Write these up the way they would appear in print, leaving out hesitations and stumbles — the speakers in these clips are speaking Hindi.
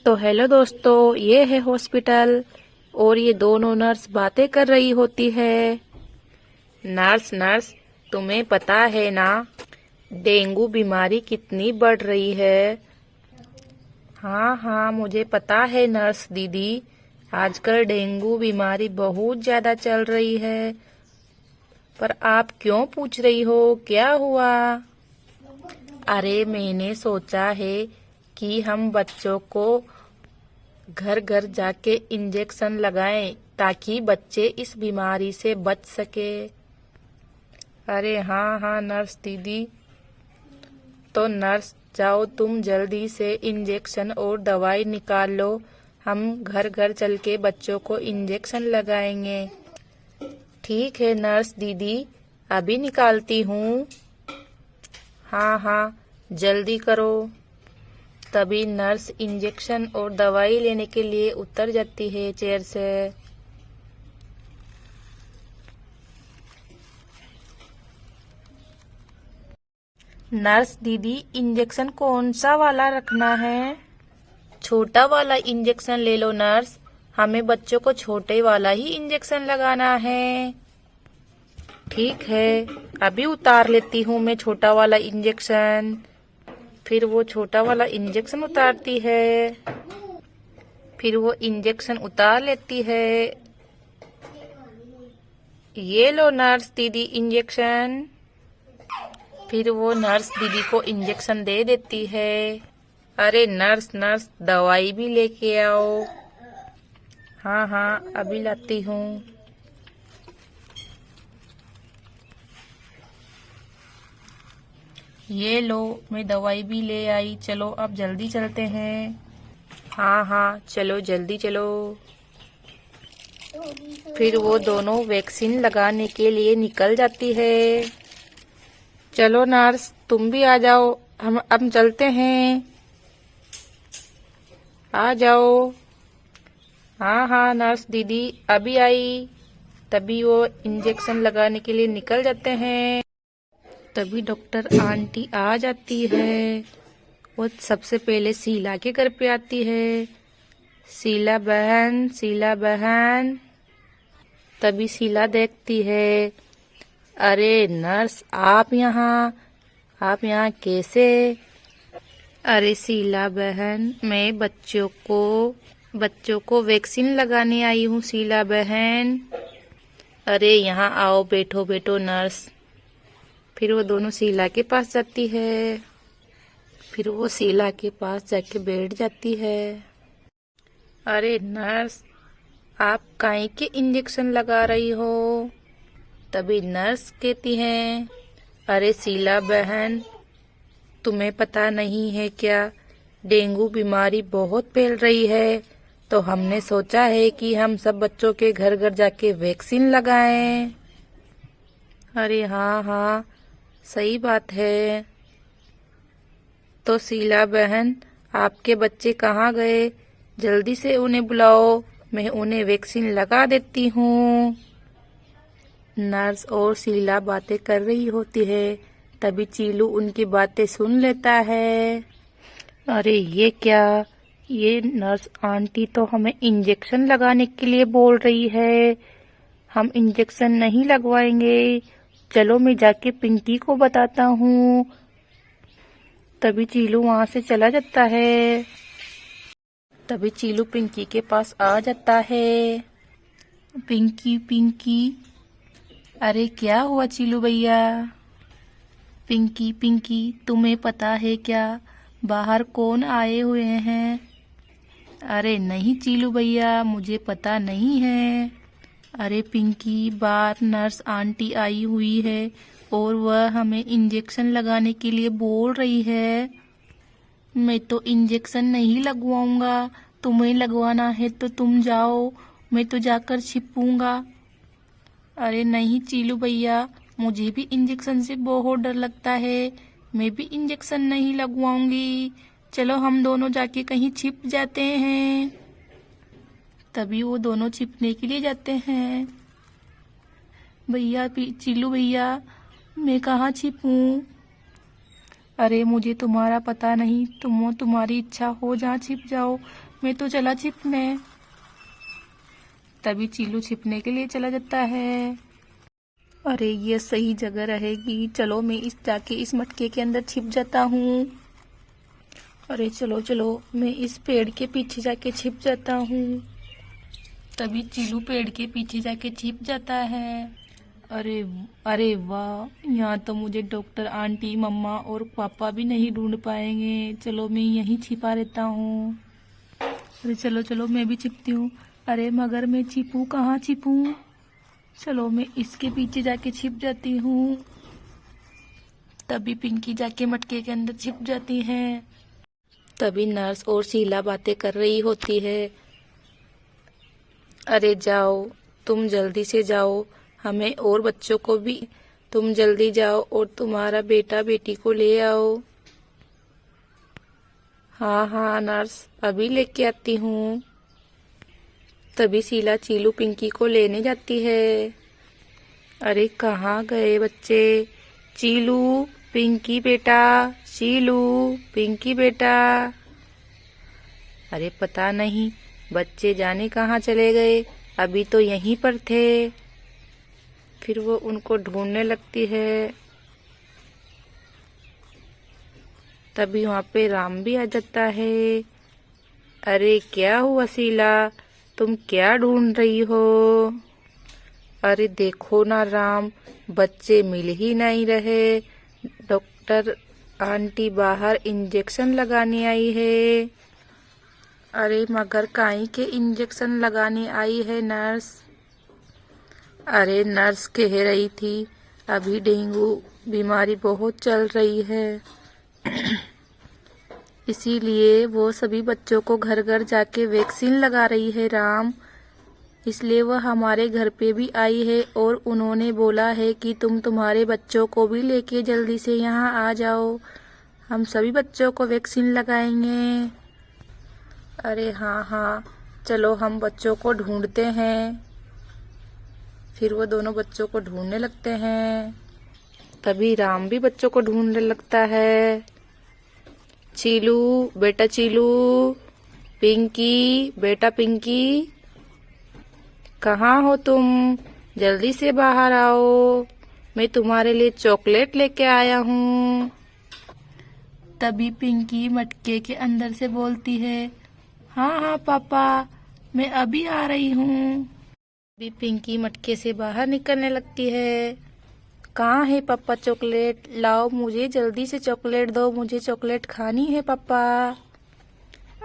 तो हेलो दोस्तों, ये है हॉस्पिटल और ये दोनों नर्स बातें कर रही होती है। नर्स नर्स, तुम्हें पता है ना डेंगू बीमारी कितनी बढ़ रही है। हाँ हाँ, मुझे पता है नर्स दीदी, आजकल डेंगू बीमारी बहुत ज्यादा चल रही है। पर आप क्यों पूछ रही हो, क्या हुआ? अरे मैंने सोचा है कि हम बच्चों को घर घर जाके इंजेक्शन लगाएं ताकि बच्चे इस बीमारी से बच सके। अरे हाँ हाँ नर्स दीदी, तो नर्स जाओ तुम जल्दी से इंजेक्शन और दवाई निकाल लो। हम घर घर चल के बच्चों को इंजेक्शन लगाएंगे। ठीक है नर्स दीदी, अभी निकालती हूँ। हाँ हाँ, जल्दी करो। तभी नर्स इंजेक्शन और दवाई लेने के लिए उतर जाती है चेयर से। नर्स दीदी, इंजेक्शन कौन सा वाला रखना है? छोटा वाला इंजेक्शन ले लो नर्स, हमें बच्चों को छोटे वाला ही इंजेक्शन लगाना है। ठीक है, अभी उतार लेती हूँ मैं छोटा वाला इंजेक्शन। फिर वो छोटा वाला इंजेक्शन उतारती है, फिर वो इंजेक्शन उतार लेती है। ये लो नर्स दीदी इंजेक्शन। फिर वो नर्स दीदी को इंजेक्शन दे देती है। अरे नर्स नर्स, दवाई भी लेके आओ। हाँ हाँ, अभी लाती हूँ। ये लो, मैं दवाई भी ले आई। चलो अब जल्दी चलते हैं। हाँ हाँ, चलो जल्दी चलो। फिर वो दोनों वैक्सीन लगाने के लिए निकल जाती है। चलो नर्स, तुम भी आ जाओ, हम अब चलते हैं। आ जाओ। हाँ हाँ नर्स दीदी, अभी आई। तभी वो इंजेक्शन लगाने के लिए निकल जाते हैं। तभी डॉक्टर आंटी आ जाती है। वो सबसे पहले शीला के घर पे आती है। शीला बहन, शीला बहन। तभी शीला देखती है, अरे नर्स आप यहाँ कैसे? अरे शीला बहन, मैं बच्चों को वैक्सीन लगाने आई हूँ शीला बहन। अरे यहाँ आओ, बैठो बैठो नर्स। फिर वो दोनों शीला के पास जाती है। फिर वो शीला के पास जाके बैठ जाती है। अरे नर्स, आप काहे के इंजेक्शन लगा रही हो? तभी नर्स कहती है, अरे शीला बहन, तुम्हें पता नहीं है क्या, डेंगू बीमारी बहुत फैल रही है, तो हमने सोचा है कि हम सब बच्चों के घर घर जाके वैक्सीन लगाएं। अरे हाँ हाँ, सही बात है। तो शीला बहन, आपके बच्चे कहाँ गए? जल्दी से उन्हें बुलाओ, मैं उन्हें वैक्सीन लगा देती हूँ। नर्स और शीला बातें कर रही होती है। तभी चीलू उनकी बातें सुन लेता है। अरे ये क्या, ये नर्स आंटी तो हमें इंजेक्शन लगाने के लिए बोल रही है। हम इंजेक्शन नहीं लगवाएंगे। चलो मैं जाके पिंकी को बताता हूँ। तभी चीलू वहां से चला जाता है। तभी चीलू पिंकी के पास आ जाता है। पिंकी पिंकी, अरे क्या हुआ चीलू भैया? पिंकी पिंकी, तुम्हें पता है क्या, बाहर कौन आए हुए हैं? अरे नहीं चीलू भैया, मुझे पता नहीं है। अरे पिंकी, बाहर नर्स आंटी आई हुई है और वह हमें इंजेक्शन लगाने के लिए बोल रही है। मैं तो इंजेक्शन नहीं लगवाऊंगा, तुम्हें लगवाना है तो तुम जाओ, मैं तो जाकर छिपूंगा। अरे नहीं चीलू भैया, मुझे भी इंजेक्शन से बहुत डर लगता है, मैं भी इंजेक्शन नहीं लगवाऊंगी। चलो हम दोनों जाके कहीं छिप जाते हैं। तभी वो दोनों छिपने के लिए जाते हैं। भैया चीलू भैया, मैं कहाँ छिपूं? अरे मुझे तुम्हारा पता नहीं, तुम्हारी इच्छा हो जहाँ छिप जाओ, मैं तो चला छिपने। तभी चीलू छिपने के लिए चला जाता है। अरे ये सही जगह रहेगी, चलो मैं जाके इस मटके के अंदर छिप जाता हूँ। अरे चलो चलो, मैं इस पेड़ के पीछे जाके छिप जाता हूँ। तभी चीलू पेड़ के पीछे जाके छिप जाता है। अरे अरे वाह, यहाँ तो मुझे डॉक्टर आंटी, मम्मा और पापा भी नहीं ढूंढ पाएंगे। चलो मैं यहीं छिपा रहता हूँ। अरे चलो चलो, मैं भी छिपती हूँ। अरे मगर मैं छिपूँ कहाँ छिपूँ? चलो मैं इसके पीछे जाके छिप जाती हूँ। तभी पिंकी जाके मटके के अंदर छिप जाती है। तभी नर्स और शीला बातें कर रही होती है। अरे जाओ, तुम जल्दी से जाओ, हमें और बच्चों को भी, तुम जल्दी जाओ और तुम्हारा बेटा बेटी को ले आओ। हाँ हाँ नर्स, अभी लेके आती हूँ। तभी शीला चीलू पिंकी को लेने जाती है। अरे कहाँ गए बच्चे? चीलू, पिंकी बेटा, चीलू, पिंकी बेटा। अरे पता नहीं बच्चे जाने कहाँ चले गए, अभी तो यहीं पर थे। फिर वो उनको ढूंढने लगती है। तभी वहाँ पे राम भी आ जाता है। अरे क्या हुआ शीला, तुम क्या ढूंढ रही हो? अरे देखो ना राम, बच्चे मिल ही नहीं रहे। डॉक्टर आंटी बाहर इंजेक्शन लगाने आई है। अरे मगर काहे के इंजेक्शन लगाने आई है नर्स? अरे नर्स कह रही थी अभी डेंगू बीमारी बहुत चल रही है, इसीलिए वो सभी बच्चों को घर घर जाके वैक्सीन लगा रही है राम। इसलिए वह हमारे घर पे भी आई है और उन्होंने बोला है कि तुम्हारे बच्चों को भी लेके जल्दी से यहाँ आ जाओ, हम सभी बच्चों को वैक्सीन लगाएंगे। अरे हाँ हाँ, चलो हम बच्चों को ढूंढते हैं। फिर वो दोनों बच्चों को ढूंढने लगते हैं। तभी राम भी बच्चों को ढूंढने लगता है। चीलू बेटा चीलू, पिंकी बेटा पिंकी, कहाँ हो तुम? जल्दी से बाहर आओ, मैं तुम्हारे लिए चॉकलेट लेके आया हूँ। तभी पिंकी मटके के अंदर से बोलती है, हाँ हाँ पापा, मैं अभी आ रही हूँ। अभी पिंकी मटके से बाहर निकलने लगती है। कहाँ है पापा चॉकलेट? लाओ मुझे जल्दी से चॉकलेट दो, मुझे चॉकलेट खानी है पापा।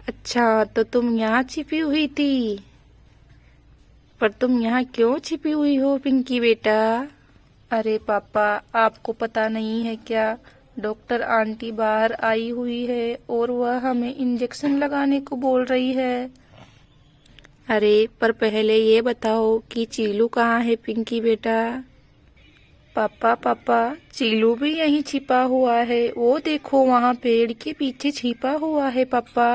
अच्छा तो तुम यहाँ छिपी हुई थी, पर तुम यहाँ क्यों छिपी हुई हो पिंकी बेटा? अरे पापा, आपको पता नहीं है क्या, डॉक्टर आंटी बाहर आई हुई है और वह हमें इंजेक्शन लगाने को बोल रही है। अरे पर पहले ये बताओ कि चीलू कहाँ है पिंकी बेटा? पापा चीलू भी यहीं छिपा हुआ है, वो देखो वहाँ पेड़ के पीछे छिपा हुआ है पापा।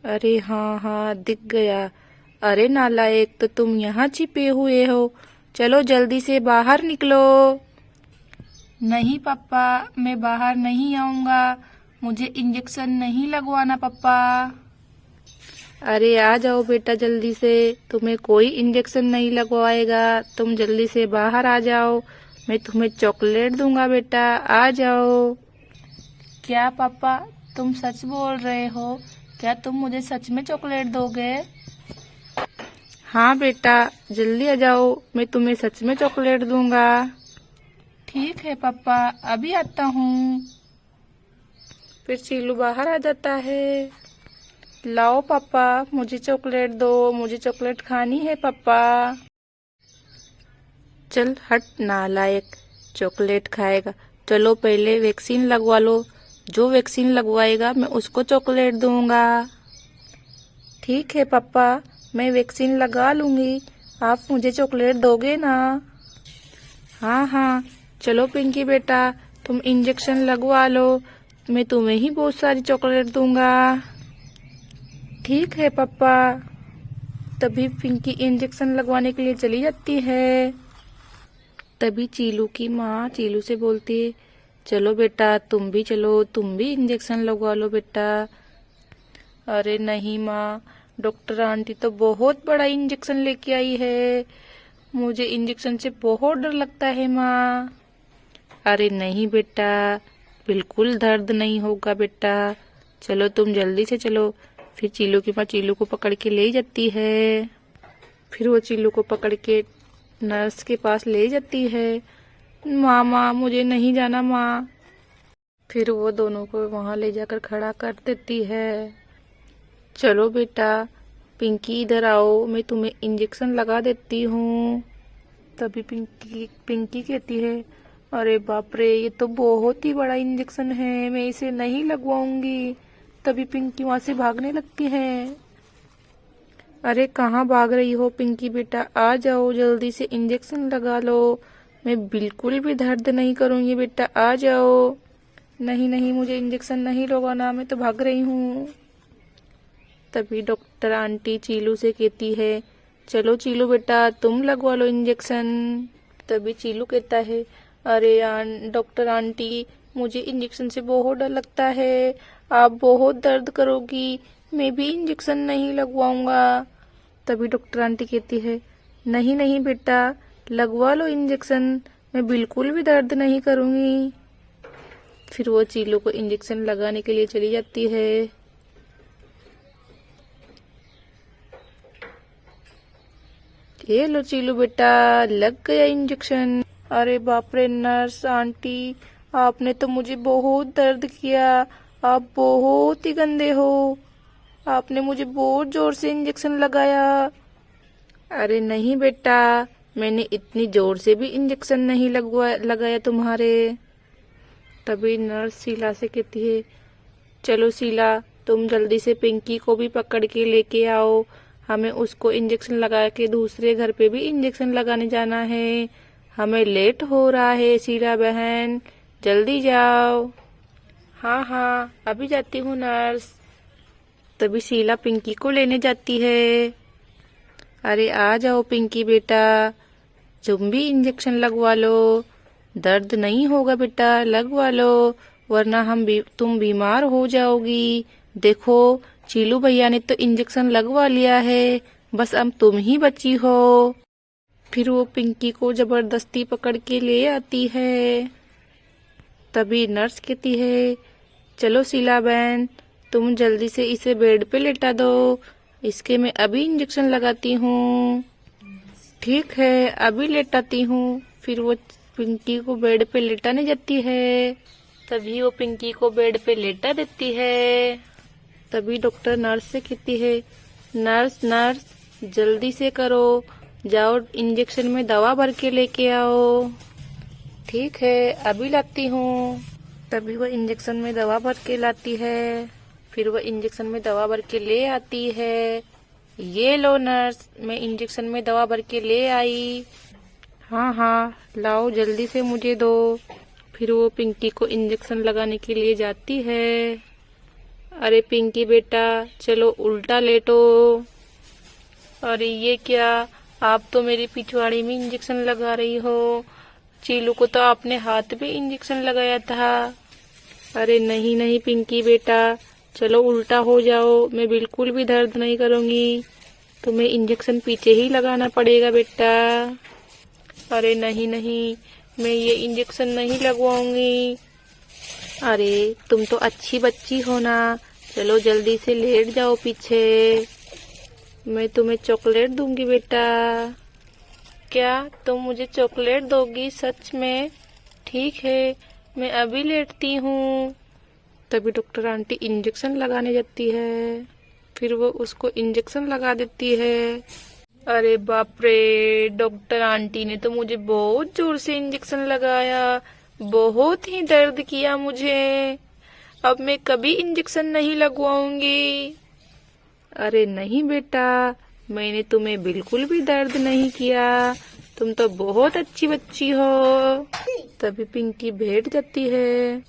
अरे हाँ हाँ दिख गया। अरे नालायक, तो तुम यहाँ छिपे हुए हो, चलो जल्दी से बाहर निकलो। नहीं पापा, मैं बाहर नहीं आऊँगा, मुझे इंजेक्शन नहीं लगवाना पापा। अरे आ जाओ बेटा जल्दी से, तुम्हें कोई इंजेक्शन नहीं लगवाएगा, तुम जल्दी से बाहर आ जाओ, मैं तुम्हें चॉकलेट दूंगा बेटा, आ जाओ। क्या पापा, तुम सच बोल रहे हो? क्या तुम मुझे सच में चॉकलेट दोगे? हाँ बेटा, जल्दी आ जाओ, मैं तुम्हें सच में चॉकलेट दूंगा। ठीक है पापा, अभी आता हूँ। फिर चीलू बाहर आ जाता है। लाओ पापा, मुझे चॉकलेट दो, मुझे चॉकलेट खानी है पापा। चल हट नालायक, चॉकलेट खाएगा, चलो पहले वैक्सीन लगवा लो, जो वैक्सीन लगवाएगा मैं उसको चॉकलेट दूंगा। ठीक है पापा, मैं वैक्सीन लगा लूंगी, आप मुझे चॉकलेट दोगे ना? हाँ हाँ, चलो पिंकी बेटा, तुम इंजेक्शन लगवा लो, मैं तुम्हें ही बहुत सारी चॉकलेट दूंगा। ठीक है पापा। तभी पिंकी इंजेक्शन लगवाने के लिए चली जाती है। तभी चीलू की माँ चीलू से बोलती है, चलो बेटा तुम भी चलो, तुम भी इंजेक्शन लगवा लो बेटा। अरे नहीं माँ, डॉक्टर आंटी तो बहुत बड़ा इंजेक्शन लेके आई है, मुझे इंजेक्शन से बहुत डर लगता है माँ। अरे नहीं बेटा, बिल्कुल दर्द नहीं होगा बेटा। चलो तुम जल्दी से चलो। फिर चीलू की माँ चीलू को पकड़ के ले जाती है। फिर वो चीलू को पकड़ के नर्स के पास ले जाती है। माँ मुझे नहीं जाना माँ। फिर वो दोनों को वहाँ ले जाकर खड़ा कर देती है। चलो बेटा, पिंकी इधर आओ, मैं तुम्हें इंजेक्शन लगा देती हूँ। तभी पिंकी कहती है, अरे बाप रे, ये तो बहुत ही बड़ा इंजेक्शन है, मैं इसे नहीं लगवाऊंगी। तभी पिंकी वहां से भागने लगती है। अरे कहाँ भाग रही हो पिंकी बेटा, आ जाओ जल्दी से इंजेक्शन लगा लो। मैं बिल्कुल भी दर्द नहीं करूंगी बेटा, आ जाओ। नहीं मुझे इंजेक्शन नहीं लगाना, मैं तो भाग रही हूँ। तभी डॉक्टर आंटी चीलू से कहती है, चलो चीलू बेटा तुम लगवा लो इंजेक्शन। तभी चीलू कहता है, अरे डॉक्टर आंटी, मुझे इंजेक्शन से बहुत डर लगता है, आप बहुत दर्द करोगी, मैं भी इंजेक्शन नहीं लगवाऊंगा। तभी डॉक्टर आंटी कहती है, नहीं बेटा, लगवा लो इंजेक्शन, मैं बिल्कुल भी दर्द नहीं करूंगी। फिर वो चीलू को इंजेक्शन लगाने के लिए चली जाती है। ये लो चीलू बेटा, लग गया इंजेक्शन। अरे बाप रे नर्स आंटी, आपने तो मुझे बहुत दर्द किया, आप बहुत ही गंदे हो, आपने मुझे बहुत जोर से इंजेक्शन लगाया। अरे नहीं बेटा, मैंने इतनी जोर से भी इंजेक्शन नहीं लगाया तुम्हारे। तभी नर्स शीला से कहती है, चलो शीला, तुम जल्दी से पिंकी को भी पकड़ के लेके आओ, हमें उसको इंजेक्शन लगा के दूसरे घर पे भी इंजेक्शन लगाने जाना है, हमें लेट हो रहा है शीला बहन, जल्दी जाओ। हाँ अभी जाती हूँ नर्स। तभी शीला पिंकी को लेने जाती है। अरे आ जाओ पिंकी बेटा, तुम भी इंजेक्शन लगवा लो, दर्द नहीं होगा बेटा, लगवा लो, वरना तुम बीमार हो जाओगी। देखो चीलू भैया ने तो इंजेक्शन लगवा लिया है, बस अब तुम ही बची हो। फिर वो पिंकी को जबरदस्ती पकड़ के ले आती है। तभी नर्स कहती है, चलो शीला बहन, तुम जल्दी से इसे बेड पे लेटा दो, इसके मैं अभी इंजेक्शन लगाती हूँ। ठीक है, अभी लेटाती हूँ। फिर वो पिंकी को बेड पे लेटाने जाती है। तभी वो पिंकी को बेड पे लेटा देती है। तभी डॉक्टर नर्स से कहती है, नर्स जल्दी से करो, जाओ इंजेक्शन में दवा भर के लेके आओ। ठीक है, अभी लाती हूँ। तभी वो इंजेक्शन में दवा भर के लाती है। फिर वो इंजेक्शन में दवा भर के ले आती है। ये लो नर्स, मैं इंजेक्शन में दवा भर के ले आई। हाँ लाओ जल्दी से मुझे दो। फिर वो पिंकी को इंजेक्शन लगाने के लिए जाती है। अरे पिंकी बेटा, चलो उल्टा लेटो। अरे ये क्या, आप तो मेरी पिछवाड़ी में इंजेक्शन लगा रही हो, चीलू को तो आपने हाथ पे इंजेक्शन लगाया था। अरे नहीं पिंकी बेटा, चलो उल्टा हो जाओ, मैं बिल्कुल भी दर्द नहीं करूंगी, तुम्हें इंजेक्शन पीछे ही लगाना पड़ेगा बेटा। अरे नहीं, मैं ये इंजेक्शन नहीं लगवाऊंगी। अरे तुम तो अच्छी बच्ची हो ना, चलो जल्दी से लेट जाओ पीछे, मैं तुम्हें चॉकलेट दूंगी बेटा। क्या तुम मुझे चॉकलेट दोगी सच में? ठीक है, मैं अभी लेटती हूँ। तभी डॉक्टर आंटी इंजेक्शन लगाने जाती है। फिर वो उसको इंजेक्शन लगा देती है। अरे बाप रे, डॉक्टर आंटी ने तो मुझे बहुत जोर से इंजेक्शन लगाया, बहुत ही दर्द किया मुझे, अब मैं कभी इंजेक्शन नहीं लगवाऊंगी। अरे नहीं बेटा, मैंने तुम्हें बिल्कुल भी दर्द नहीं किया, तुम तो बहुत अच्छी बच्ची हो। तभी पिंकी बैठ जाती है।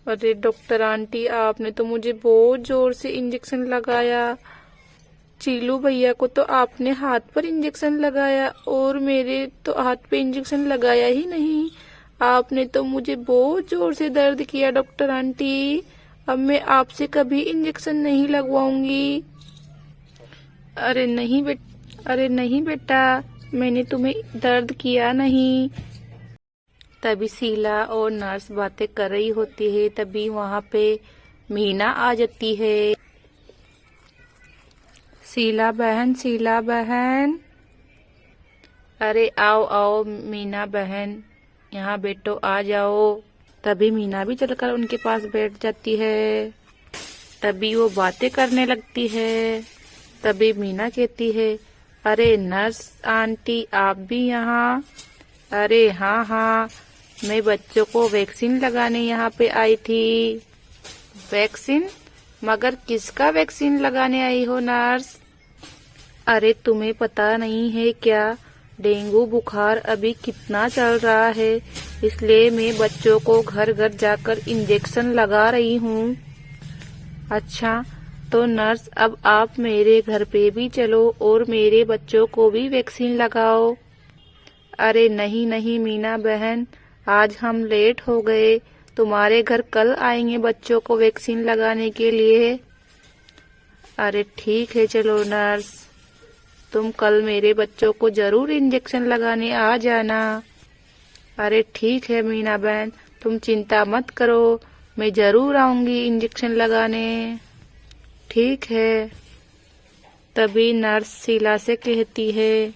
अरे डॉक्टर आंटी, आपने तो मुझे बहुत जोर से इंजेक्शन लगाया, चीलू भैया को तो आपने हाथ पर इंजेक्शन लगाया और मेरे तो हाथ पे इंजेक्शन लगाया ही नहीं, आपने तो मुझे बहुत जोर से दर्द किया डॉक्टर आंटी। अब मैं आपसे कभी इंजेक्शन नहीं लगवाऊंगी। अरे नहीं बेटा, मैंने तुम्हें दर्द किया नहीं। तभी शीला और नर्स बातें कर रही होती है, तभी वहां पे मीना आ जाती है। शीला बहन, अरे आओ आओ मीना बहन, यहाँ बैठो, आ जाओ। तभी मीना भी चलकर उनके पास बैठ जाती है। तभी वो बातें करने लगती है। तभी मीना कहती है, अरे नर्स आंटी आप भी यहाँ? अरे हाँ, मैं बच्चों को वैक्सीन लगाने यहाँ पे आई थी। वैक्सीन? मगर किसका वैक्सीन लगाने आई हो नर्स? अरे तुम्हें पता नहीं है क्या, डेंगू बुखार अभी कितना चल रहा है, इसलिए मैं बच्चों को घर घर जाकर इंजेक्शन लगा रही हूँ। अच्छा, तो नर्स अब आप मेरे घर पे भी चलो और मेरे बच्चों को भी वैक्सीन लगाओ। अरे नहीं मीना बहन, आज हम लेट हो गए, तुम्हारे घर कल आएंगे बच्चों को वैक्सीन लगाने के लिए। अरे ठीक है चलो नर्स, तुम कल मेरे बच्चों को जरूर इंजेक्शन लगाने आ जाना। अरे ठीक है मीना बहन, तुम चिंता मत करो, मैं जरूर आऊंगी इंजेक्शन लगाने। ठीक है। तभी नर्स शीला से कहती है,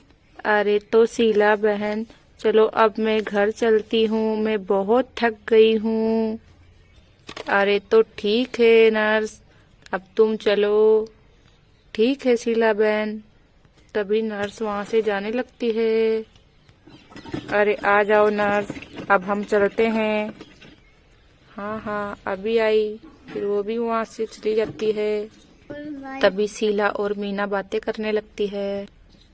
अरे तो शीला बहन चलो अब मैं घर चलती हूँ, मैं बहुत थक गई हूँ। अरे तो ठीक है नर्स, अब तुम चलो। ठीक है शीला बहन। तभी नर्स वहां से जाने लगती है। अरे आ जाओ नर्स, अब हम चलते हैं। हाँ अभी आई। फिर वो भी वहां से चली जाती है। तभी शीला और मीना बातें करने लगती है।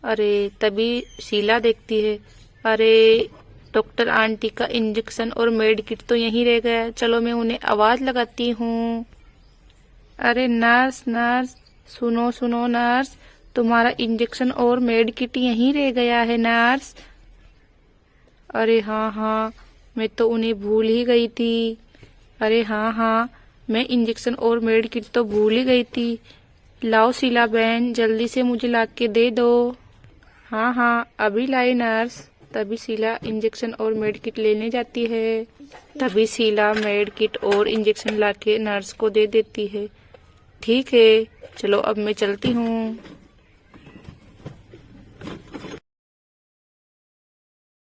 अरे तभी शीला देखती है, अरे डॉक्टर आंटी का इंजेक्शन और मेड किट तो यहीं रह गया, चलो मैं उन्हें आवाज लगाती हूँ। अरे नर्स सुनो नर्स, तुम्हारा इंजेक्शन और मेड किट यहीं रह गया है नर्स। अरे हाँ, मैं तो उन्हें भूल ही गई थी। अरे हाँ, मैं इंजेक्शन और मेड किट तो भूल ही गई थी। लाओ शीला बहन, जल्दी से मुझे ला के दे दो। हाँ अभी लाई नर्स। तभी शीला इंजेक्शन और मेड किट लेने जाती है। तभी शीला मेड किट और इंजेक्शन लाके नर्स को दे देती है। ठीक है चलो अब मैं चलती हूँ।